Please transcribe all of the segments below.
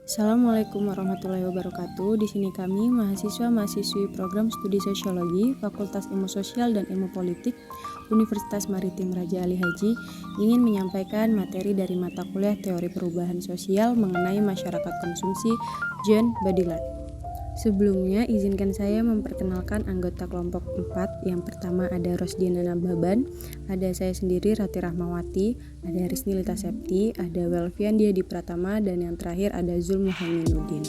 Assalamualaikum warahmatullahi wabarakatuh. Di sini kami mahasiswa-mahasiswi program studi sosiologi Fakultas Ilmu Sosial dan Ilmu Politik Universitas Maritim Raja Ali Haji ingin menyampaikan materi dari mata kuliah Teori Perubahan Sosial mengenai masyarakat konsumsi John Baudrillard. Sebelumnya, izinkan saya memperkenalkan anggota kelompok 4. Yang pertama ada Rosdina Nababan, ada saya sendiri Rati Rahmawati, ada Risni Lita Septi, ada Welvian Diadi Pratama, dan yang terakhir ada Zul Muhaiminudin.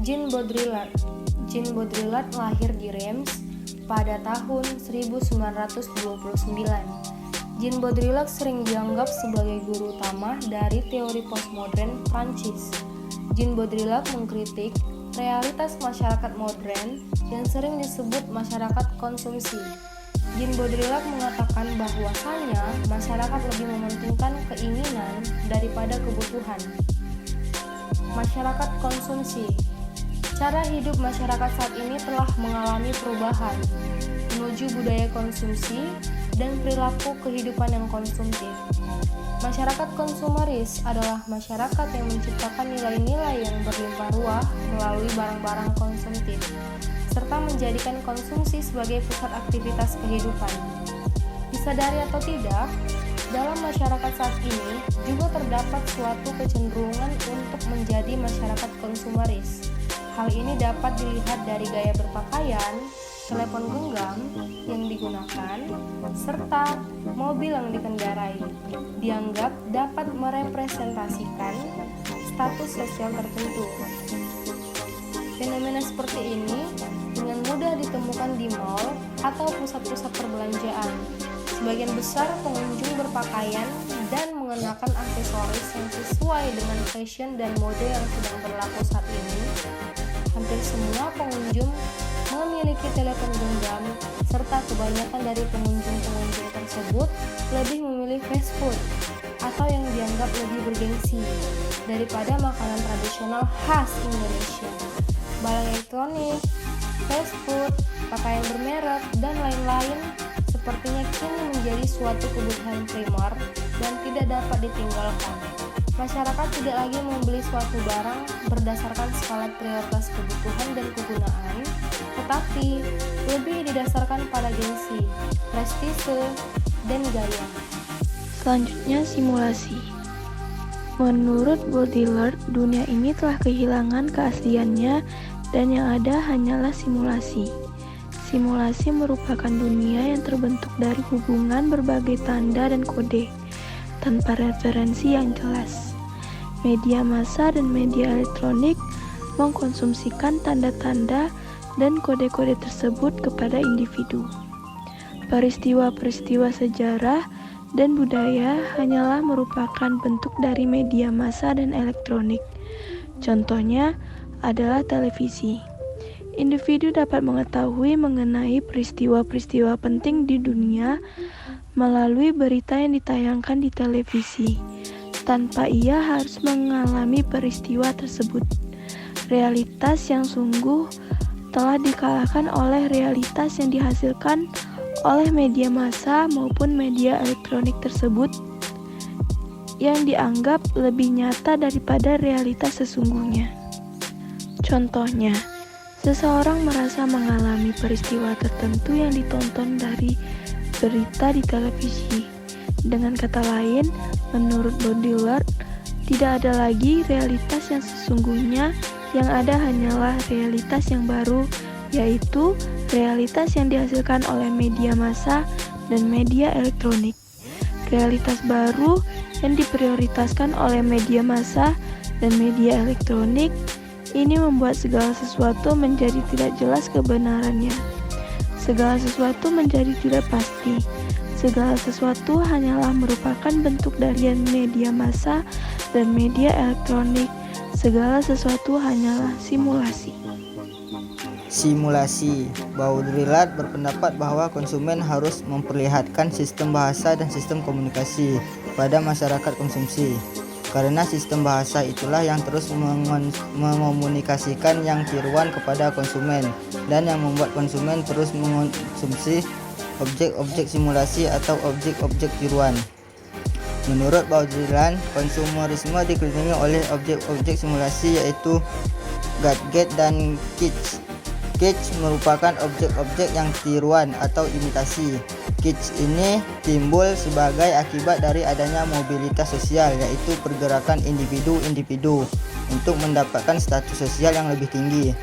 Jean Baudrillard. Jean Baudrillard lahir di Reims pada tahun 1929. Jean Baudrillard sering dianggap sebagai guru utama dari teori postmodern Prancis. Jean Baudrillard mengkritik realitas masyarakat modern yang sering disebut masyarakat konsumsi. Jean Baudrillard mengatakan bahwasanya masyarakat lebih mementingkan keinginan daripada kebutuhan. Masyarakat konsumsi. Cara hidup masyarakat saat ini telah mengalami perubahan menuju budaya konsumsi dan perilaku kehidupan yang konsumtif. Masyarakat konsumeris adalah masyarakat yang menciptakan nilai-nilai yang berlimpah ruah melalui barang-barang konsumtif, serta menjadikan konsumsi sebagai pusat aktivitas kehidupan. Disadari atau tidak, dalam masyarakat saat ini juga terdapat suatu kecenderungan untuk menjadi masyarakat konsumeris. Hal ini dapat dilihat dari gaya berpakaian, telepon genggam yang digunakan, serta mobil yang dikendarai. Dianggap dapat merepresentasikan status sosial tertentu. Fenomena seperti ini dengan mudah ditemukan di mal atau pusat-pusat perbelanjaan. Sebagian besar pengunjung berpakaian dan mengenakan aksesoris yang sesuai dengan fashion dan mode yang sedang berlaku saat ini. Hampir semua pengunjung memiliki telepon genggam, serta kebanyakan dari pengunjung-pengunjung tersebut lebih memilih fast food atau yang dianggap lebih bergengsi daripada makanan tradisional khas Indonesia. Barang elektronik, fast food, pakaian bermerek, dan lain-lain sepertinya kini menjadi suatu kebutuhan primer dan tidak dapat ditinggalkan. Masyarakat tidak lagi membeli suatu barang berdasarkan skala prioritas kebutuhan dan kegunaan, tetapi lebih didasarkan pada gengsi, prestise, dan gaya. Selanjutnya, simulasi. Menurut Baudrillard, dunia ini telah kehilangan keasliannya dan yang ada hanyalah simulasi. Simulasi merupakan dunia yang terbentuk dari hubungan berbagai tanda dan kode, tanpa referensi yang jelas. Media massa dan media elektronik mengkonsumsikan tanda-tanda dan kode-kode tersebut kepada individu. Peristiwa-peristiwa sejarah dan budaya hanyalah merupakan bentuk dari media massa dan elektronik. Contohnya adalah televisi. Individu dapat mengetahui mengenai peristiwa-peristiwa penting di dunia melalui berita yang ditayangkan di televisi, tanpa ia harus mengalami peristiwa tersebut. Realitas yang sungguh telah dikalahkan oleh realitas yang dihasilkan oleh media massa maupun media elektronik tersebut yang dianggap lebih nyata daripada realitas sesungguhnya. Contohnya, seseorang merasa mengalami peristiwa tertentu yang ditonton dari berita di televisi. Dengan kata lain, menurut Baudrillard, tidak ada lagi realitas yang sesungguhnya, yang ada hanyalah realitas yang baru, yaitu realitas yang dihasilkan oleh media massa dan media elektronik. Realitas baru yang diprioritaskan oleh media massa dan media elektronik ini membuat segala sesuatu menjadi tidak jelas kebenarannya. Segala sesuatu menjadi tidak pasti. Segala sesuatu hanyalah merupakan bentuk dari media massa dan media elektronik. Segala sesuatu hanyalah simulasi. Simulasi. Baudrillard berpendapat bahwa konsumen harus memperlihatkan sistem bahasa dan sistem komunikasi pada masyarakat konsumsi. Karena sistem bahasa itulah yang terus mengomunikasikan yang tiruan kepada konsumen dan yang membuat konsumen terus mengonsumsi objek-objek simulasi atau objek-objek tiruan. Menurut Baudrillard, konsumerisme dikelilingi oleh objek-objek simulasi yaitu gadget dan kits. Kits merupakan objek-objek yang tiruan atau imitasi. Kits ini timbul sebagai akibat dari adanya mobilitas sosial, yaitu pergerakan individu-individu untuk mendapatkan status sosial yang lebih tinggi.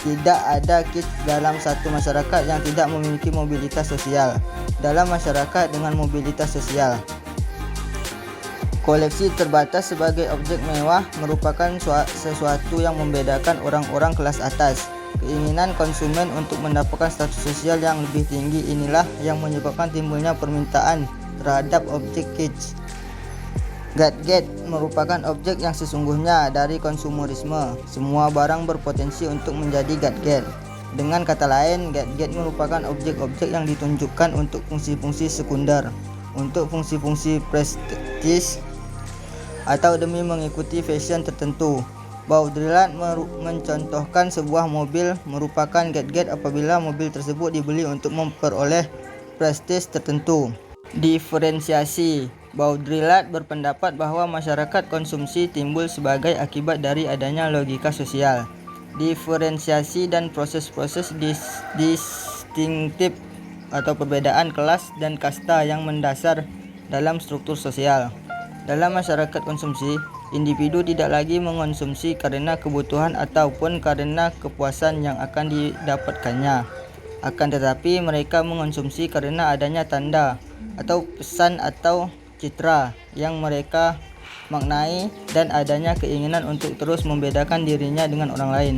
Tidak ada kits dalam satu masyarakat yang tidak memiliki mobilitas sosial. Dalam masyarakat dengan mobilitas sosial, koleksi terbatas sebagai objek mewah merupakan sesuatu yang membedakan orang-orang kelas atas. Keinginan konsumen untuk mendapatkan status sosial yang lebih tinggi inilah yang menyebabkan timbulnya permintaan terhadap objek kits. Gadget merupakan objek yang sesungguhnya dari konsumerisme. Semua barang berpotensi untuk menjadi gadget. Dengan kata lain, gadget merupakan objek-objek yang ditunjukkan untuk fungsi-fungsi sekunder, untuk fungsi-fungsi prestis, atau demi mengikuti fashion tertentu. Baudrillard mencontohkan sebuah mobil merupakan gadget apabila mobil tersebut dibeli untuk memperoleh prestis tertentu. Diferensiasi. Baudrillard berpendapat bahwa masyarakat konsumsi timbul sebagai akibat dari adanya logika sosial, diferensiasi dan proses-proses distinktif atau perbedaan kelas dan kasta yang mendasar dalam struktur sosial. Dalam masyarakat konsumsi, individu tidak lagi mengonsumsi karena kebutuhan ataupun karena kepuasan yang akan didapatkannya. Akan tetapi mereka mengonsumsi karena adanya tanda atau pesan atau citra yang mereka maknai dan adanya keinginan untuk terus membedakan dirinya dengan orang lain.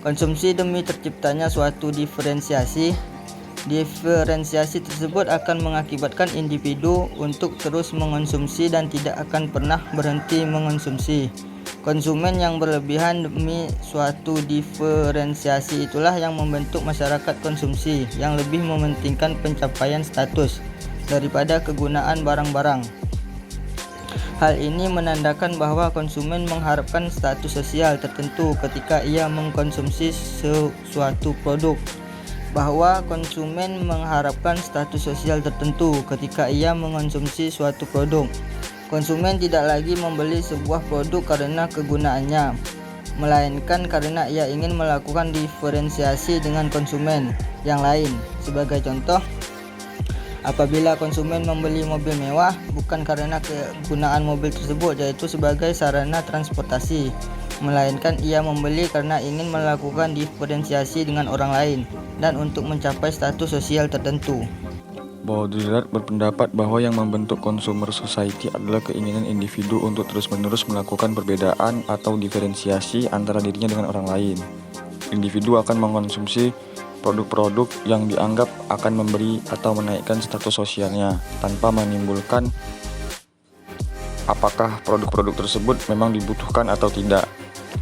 Konsumsi demi terciptanya suatu diferensiasi. Diferensiasi tersebut akan mengakibatkan individu untuk terus mengonsumsi dan tidak akan pernah berhenti mengonsumsi. Konsumen yang berlebihan demi suatu diferensiasi itulah yang membentuk masyarakat konsumsi yang lebih mementingkan pencapaian status daripada kegunaan barang-barang. Hal ini menandakan bahwa konsumen mengharapkan status sosial tertentu ketika ia mengkonsumsi suatu produk. Bahwa konsumen mengharapkan status sosial tertentu ketika ia mengonsumsi suatu produk. Konsumen tidak lagi membeli sebuah produk karena kegunaannya, melainkan karena ia ingin melakukan diferensiasi dengan konsumen yang lain. Sebagai contoh, apabila konsumen membeli mobil mewah bukan karena kegunaan mobil tersebut, yaitu sebagai sarana transportasi, melainkan ia membeli karena ingin melakukan diferensiasi dengan orang lain dan untuk mencapai status sosial tertentu. Baudrillard berpendapat bahwa yang membentuk consumer society adalah keinginan individu untuk terus-menerus melakukan perbedaan atau diferensiasi antara dirinya dengan orang lain. Individu akan mengkonsumsi produk-produk yang dianggap akan memberi atau menaikkan status sosialnya tanpa menimbulkan apakah produk-produk tersebut memang dibutuhkan atau tidak.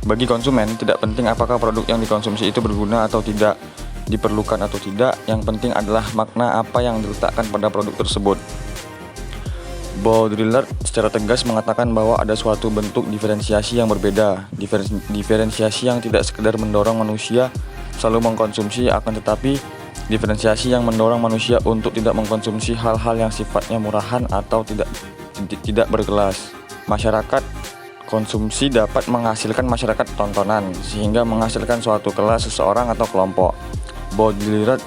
Bagi konsumen, tidak penting apakah produk yang dikonsumsi itu berguna atau tidak, diperlukan atau tidak. Yang penting adalah makna apa yang diletakkan pada produk tersebut. Baudrillard secara tegas mengatakan bahwa ada suatu bentuk diferensiasi yang berbeda. Diferensiasi yang tidak sekedar mendorong manusia selalu mengkonsumsi, akan tetapi diferensiasi yang mendorong manusia untuk tidak mengkonsumsi hal-hal yang sifatnya murahan atau tidak berkelas. Masyarakat konsumsi dapat menghasilkan masyarakat tontonan, sehingga menghasilkan suatu kelas, seseorang, atau kelompok. Baudrillard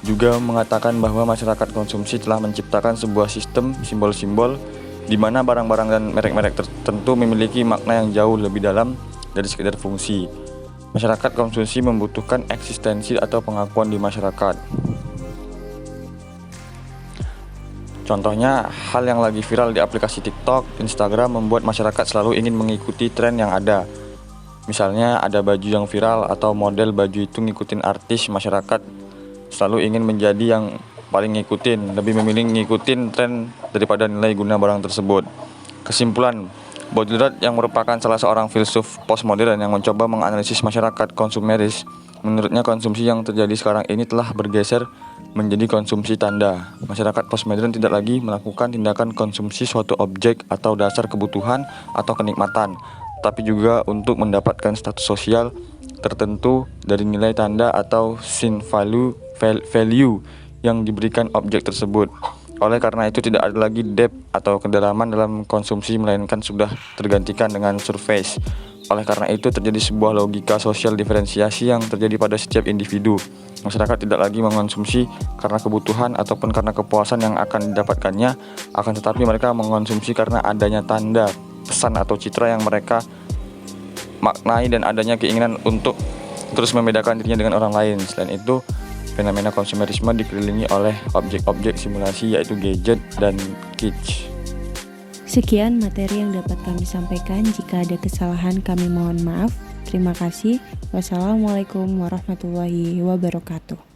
juga mengatakan bahwa masyarakat konsumsi telah menciptakan sebuah sistem simbol-simbol di mana barang-barang dan merek-merek tertentu memiliki makna yang jauh lebih dalam dari sekedar fungsi. Masyarakat konsumsi membutuhkan eksistensi atau pengakuan di masyarakat. Contohnya, hal yang lagi viral di aplikasi TikTok, Instagram membuat masyarakat selalu ingin mengikuti tren yang ada. Misalnya ada baju yang viral atau model baju itu ngikutin artis, masyarakat selalu ingin menjadi yang paling ngikutin, lebih memilih ngikutin tren daripada nilai guna barang tersebut. Kesimpulan, Baudrillard yang merupakan salah seorang filsuf postmodern yang mencoba menganalisis masyarakat konsumeris, menurutnya konsumsi yang terjadi sekarang ini telah bergeser menjadi konsumsi tanda. Masyarakat postmodern tidak lagi melakukan tindakan konsumsi suatu objek atau dasar kebutuhan atau kenikmatan, tapi juga untuk mendapatkan status sosial tertentu dari nilai tanda atau value yang diberikan objek tersebut. Oleh karena itu tidak ada lagi depth atau kedalaman dalam konsumsi, melainkan sudah tergantikan dengan surface. Oleh karena itu terjadi sebuah logika sosial diferensiasi yang terjadi pada setiap individu. Masyarakat tidak lagi mengonsumsi karena kebutuhan ataupun karena kepuasan yang akan didapatkannya, akan tetapi mereka mengonsumsi karena adanya tanda, pesan atau citra yang mereka maknai dan adanya keinginan untuk terus membedakan dirinya dengan orang lain. Selain itu, fenomena konsumerisme dikelilingi oleh objek-objek simulasi yaitu gadget dan kitsch. Sekian materi yang dapat kami sampaikan. Jika ada kesalahan kami mohon maaf. Terima kasih. Wassalamualaikum warahmatullahi wabarakatuh.